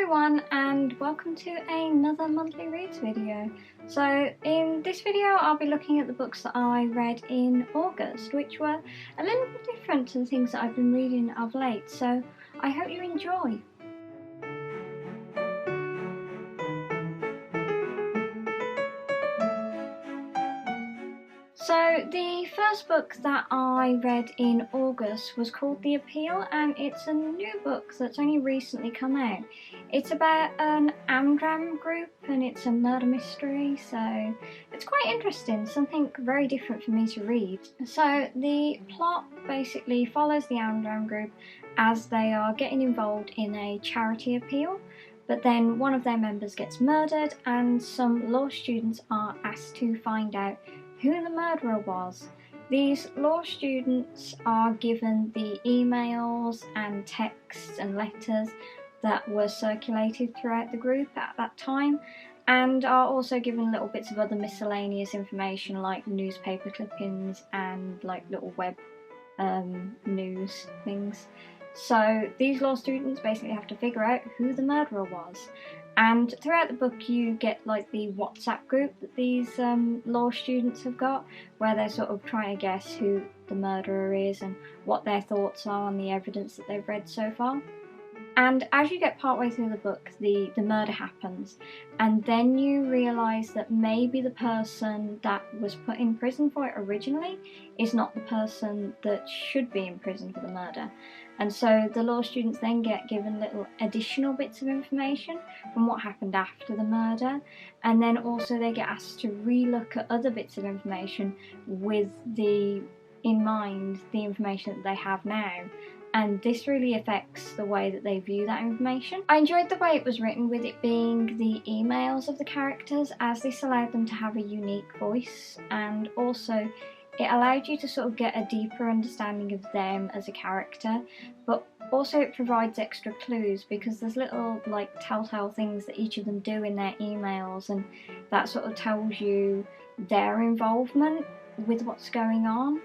everyone, and welcome to another monthly reads video. So in this video I'll be looking at the books that I read in August, which were a little bit different to the things that I've been reading of late, so I hope you enjoy. So the first book that I read in August was called The Appeal, and it's a new book that's only recently come out. It's about an Amdram group and it's a murder mystery, so it's quite interesting, something very different for me to read. So the plot basically follows the Amdram group as they are getting involved in a charity appeal. But then one of their members gets murdered and some law students are asked to find out who the murderer was. These law students are given the emails and texts and letters that were circulated throughout the group at that time, and are also given little bits of other miscellaneous information like newspaper clippings and like little web news things. So these law students basically have to figure out who the murderer was. And throughout the book you get like the WhatsApp group that these law students have got, where they're sort of trying to guess who the murderer is and what their thoughts are on the evidence that they've read so far. And as you get partway through the book, the murder happens, and then you realise that maybe the person that was put in prison for it originally is not the person that should be in prison for the murder. And so the law students then get given little additional bits of information from what happened after the murder, and then also they get asked to re-look at other bits of information with in mind the information that they have now. And this really affects the way that they view that information. I enjoyed the way it was written, with it being the emails of the characters, as this allowed them to have a unique voice, and also it allowed you to sort of get a deeper understanding of them as a character, but also it provides extra clues because there's little like telltale things that each of them do in their emails, and that sort of tells you their involvement with what's going on,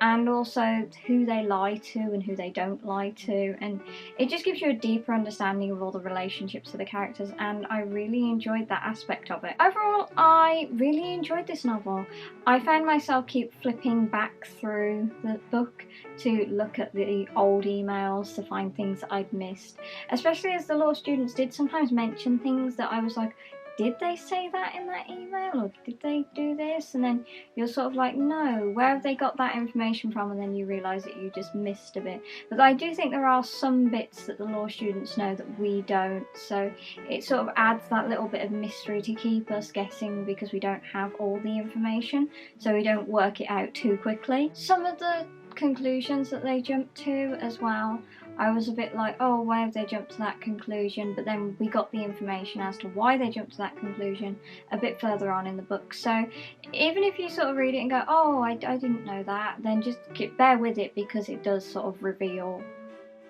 and also who they lie to and who they don't lie to, and it just gives you a deeper understanding of all the relationships of the characters, and I really enjoyed that aspect of it. Overall, I really enjoyed this novel. I found myself keep flipping back through the book to look at the old emails to find things that I'd missed, especially as the law students did sometimes mention things that I was like, did they say that in that email, or did they do this? And then you're sort of like, no, where have they got that information from? And then you realise that you just missed a bit. But I do think there are some bits that the law students know that we don't, so it sort of adds that little bit of mystery to keep us guessing, because we don't have all the information, so we don't work it out too quickly. Some of the conclusions that they jump to as well, I was a bit like, oh, why have they jumped to that conclusion? But then we got the information as to why they jumped to that conclusion a bit further on in the book. So even if you sort of read it and go, oh, I didn't know that, then just bear with it, because it does sort of reveal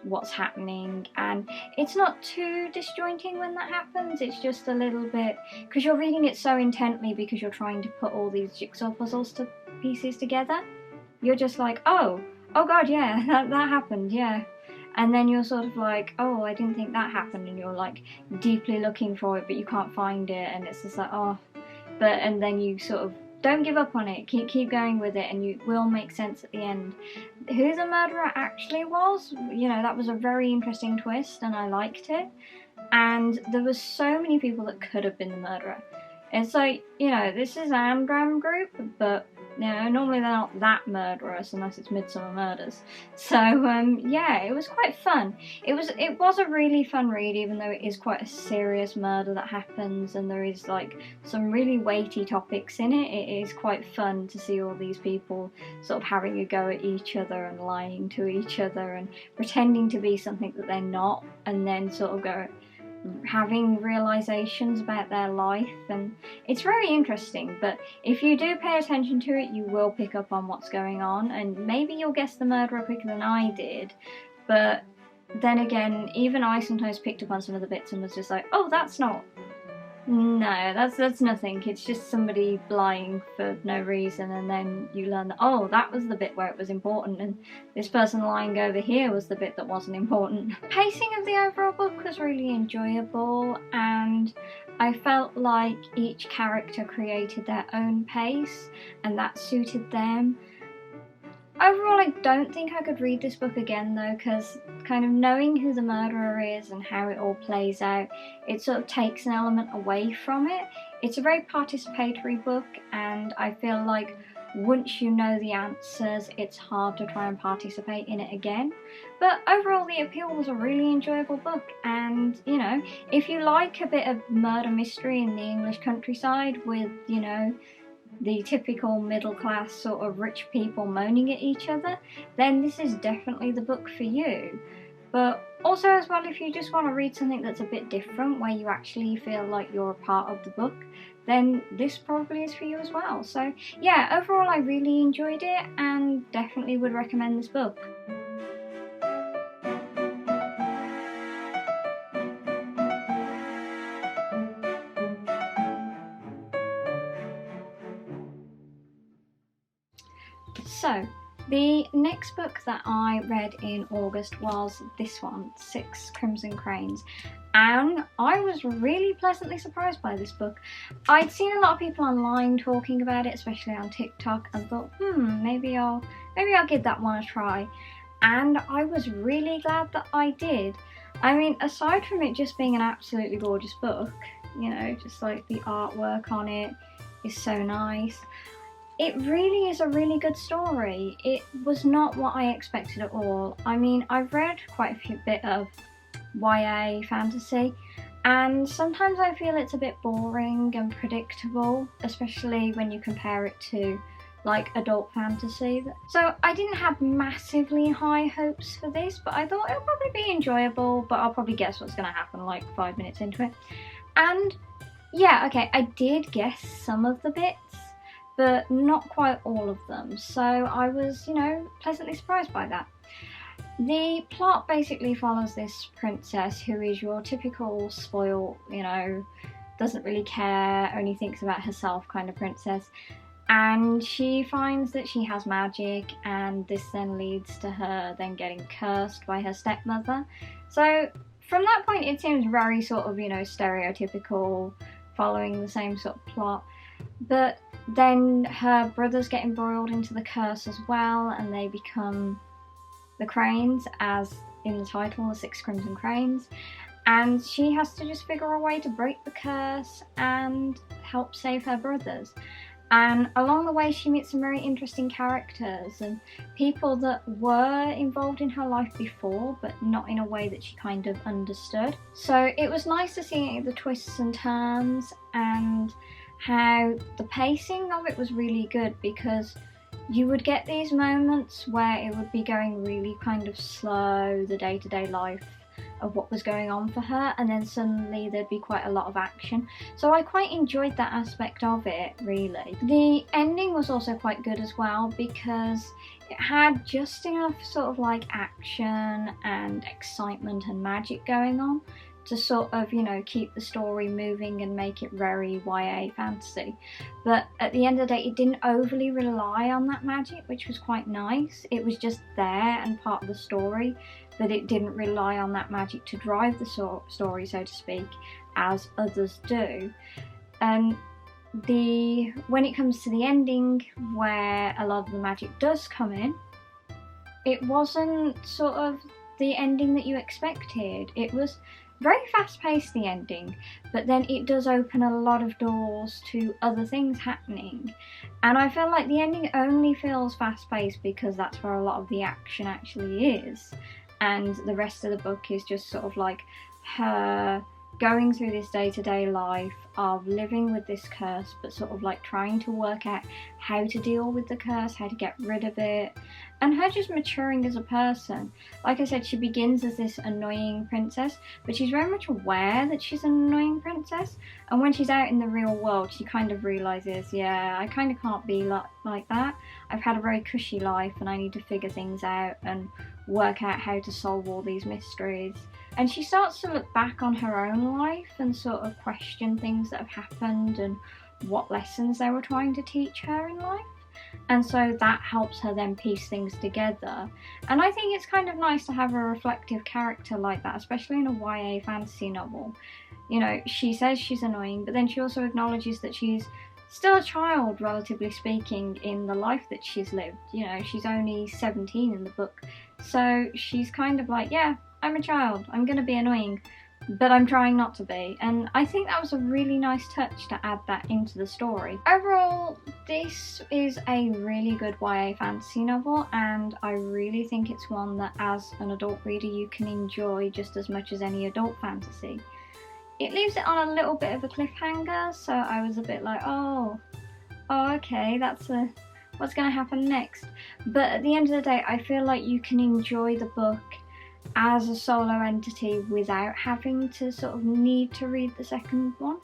what's happening, and it's not too disjointing when that happens. It's just a little bit, because you're reading it so intently, because you're trying to put all these jigsaw puzzles pieces together. You're just like, oh god, yeah, that happened, yeah. And then you're sort of like, oh, I didn't think that happened, and you're like deeply looking for it, but you can't find it, and it's just like, oh. And then you sort of don't give up on it, keep going with it, and you will make sense at the end. Who the murderer actually was, you know, that was a very interesting twist, and I liked it. And there was so many people that could have been the murderer. It's like, you know, this is an Amdram group, but you know, normally they're not that murderous unless it's Midsummer Murders. So yeah, it was quite fun. It was a really fun read, even though it is quite a serious murder that happens, and there is like some really weighty topics in it. It is quite fun to see all these people sort of having a go at each other and lying to each other and pretending to be something that they're not, and then sort of having realizations about their life, and it's very interesting. But if you do pay attention to it, you will pick up on what's going on, and maybe you'll guess the murderer quicker than I did. But then again, even I sometimes picked up on some of the bits and was just like, oh, that's not No, that's nothing. It's just somebody lying for no reason, and then you learn that, oh, that was the bit where it was important, and this person lying over here was the bit that wasn't important. Pacing of the overall book was really enjoyable, and I felt like each character created their own pace, and that suited them. Overall, I don't think I could read this book again though, because kind of knowing who the murderer is and how it all plays out, it sort of takes an element away from it. It's a very participatory book, and I feel like once you know the answers, it's hard to try and participate in it again. But overall, The Appeal was a really enjoyable book, and you know, if you like a bit of murder mystery in the English countryside with, you know, the typical middle class sort of rich people moaning at each other, then this is definitely the book for you. But also as well, if you just want to read something that's a bit different, where you actually feel like you're a part of the book, then this probably is for you as well. So yeah, overall I really enjoyed it and definitely would recommend this book. So, the next book that I read in August was this one, Six Crimson Cranes, and I was really pleasantly surprised by this book. I'd seen a lot of people online talking about it, especially on TikTok, and thought, maybe I'll give that one a try. And I was really glad that I did. I mean, aside from it just being an absolutely gorgeous book, you know, just like the artwork on it is so nice. It really is a really good story. It was not what I expected at all. I mean, I've read quite a bit of YA fantasy, and sometimes I feel it's a bit boring and predictable, especially when you compare it to like adult fantasy. So I didn't have massively high hopes for this, but I thought it'll probably be enjoyable, but I'll probably guess what's going to happen like 5 minutes into it. And yeah, okay, I did guess some of the bits, but not quite all of them, so I was, you know, pleasantly surprised by that. The plot basically follows this princess who is your typical spoiled, you know, doesn't really care, only thinks about herself kind of princess, and she finds that she has magic, and this then leads to her then getting cursed by her stepmother. So from that point it seems very sort of, you know, stereotypical, following the same sort of plot. But then her brothers get embroiled into the curse as well, and they become the Cranes, as in the title, the Six Crimson Cranes. And she has to just figure a way to break the curse and help save her brothers. And along the way she meets some very interesting characters and people that were involved in her life before, but not in a way that she kind of understood. So it was nice to see the twists and turns, and how the pacing of it was really good, because you would get these moments where it would be going really kind of slow, the day-to-day life of what was going on for her, and then suddenly there'd be quite a lot of action. So I quite enjoyed that aspect of it, really. The ending was also quite good as well, because it had just enough sort of like action and excitement and magic going on to sort of, you know, keep the story moving and make it very YA fantasy. But at the end of the day, it didn't overly rely on that magic, which was quite nice. It was just there and part of the story, but it didn't rely on that magic to drive the story, so to speak, as others do. And when it comes to the ending, where a lot of the magic does come in, it wasn't sort of the ending that you expected. It was very fast-paced, the ending, but then it does open a lot of doors to other things happening. And I feel like the ending only feels fast-paced because that's where a lot of the action actually is, and the rest of the book is just sort of like her going through this day-to-day life of living with this curse, but sort of like trying to work out how to deal with the curse, how to get rid of it, and her just maturing as a person. Like I said, she begins as this annoying princess, but she's very much aware that she's an annoying princess, and when she's out in the real world she kind of realises, yeah, I kind of can't be like that. I've had a very cushy life and I need to figure things out and work out how to solve all these mysteries. and she starts to look back on her own life and sort of question things that have happened and what lessons they were trying to teach her in life. And so that helps her then piece things together. And I think it's kind of nice to have a reflective character like that, especially in a YA fantasy novel. You know, she says she's annoying, but then she also acknowledges that she's still a child, relatively speaking, in the life that she's lived. You know, she's only 17 in the book. So she's kind of like, yeah, I'm a child, I'm gonna be annoying, but I'm trying not to be. And I think that was a really nice touch to add that into the story. Overall, this is a really good YA fantasy novel, and I really think it's one that as an adult reader you can enjoy just as much as any adult fantasy. It leaves it on a little bit of a cliffhanger, so I was a bit like, oh okay, what's gonna happen next? But at the end of the day, I feel like you can enjoy the book as a solo entity without having to sort of need to read the second one,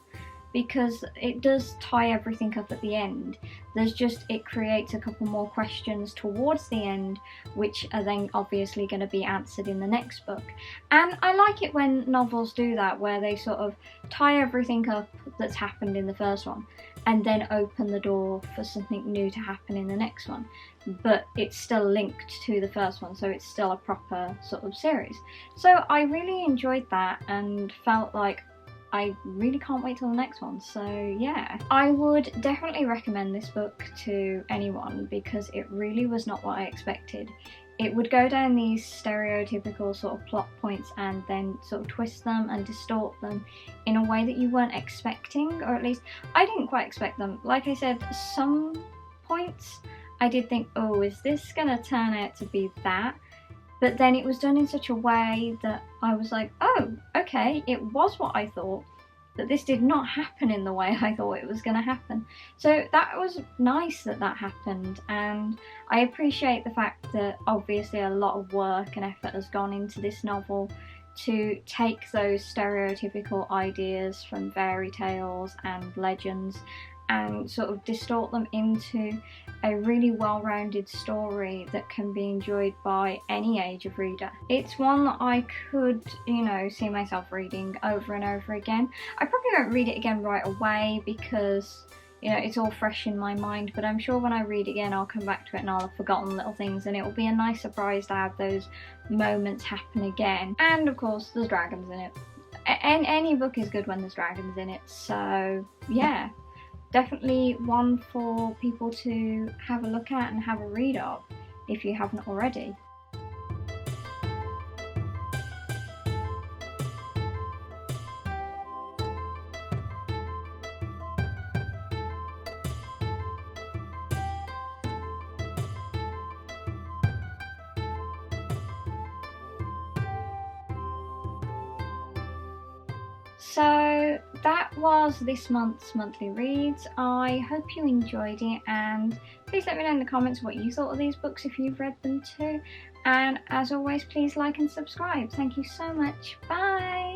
because it does tie everything up at the end. It creates a couple more questions towards the end, which are then obviously going to be answered in the next book. And I like it when novels do that, where they sort of tie everything up that's happened in the first one and then open the door for something new to happen in the next one, but it's still linked to the first one, so it's still a proper sort of series. So I really enjoyed that and felt like I really can't wait till the next one. So yeah, I would definitely recommend this book to anyone because it really was not what I expected. It would go down these stereotypical sort of plot points and then sort of twist them and distort them in a way that you weren't expecting, or at least I didn't quite expect them. Like I said, some points I did think, oh, is this gonna turn out to be that? But then it was done in such a way that I was like, oh, okay, it was what I thought, but this did not happen in the way I thought it was going to happen. So that was nice that that happened, and I appreciate the fact that obviously a lot of work and effort has gone into this novel to take those stereotypical ideas from fairy tales and legends and sort of distort them into a really well-rounded story that can be enjoyed by any age of reader. It's one that I could, you know, see myself reading over and over again. I probably won't read it again right away because, you know, it's all fresh in my mind, but I'm sure when I read it again I'll come back to it and I'll have forgotten little things, and it will be a nice surprise to have those moments happen again. And of course there's dragons in it. Any book is good when there's dragons in it, so yeah. Definitely one for people to have a look at and have a read of if you haven't already. So that was this month's monthly reads. I hope you enjoyed it, and please let me know in the comments what you thought of these books if you've read them too. And as always, please like and subscribe. Thank you so much. Bye!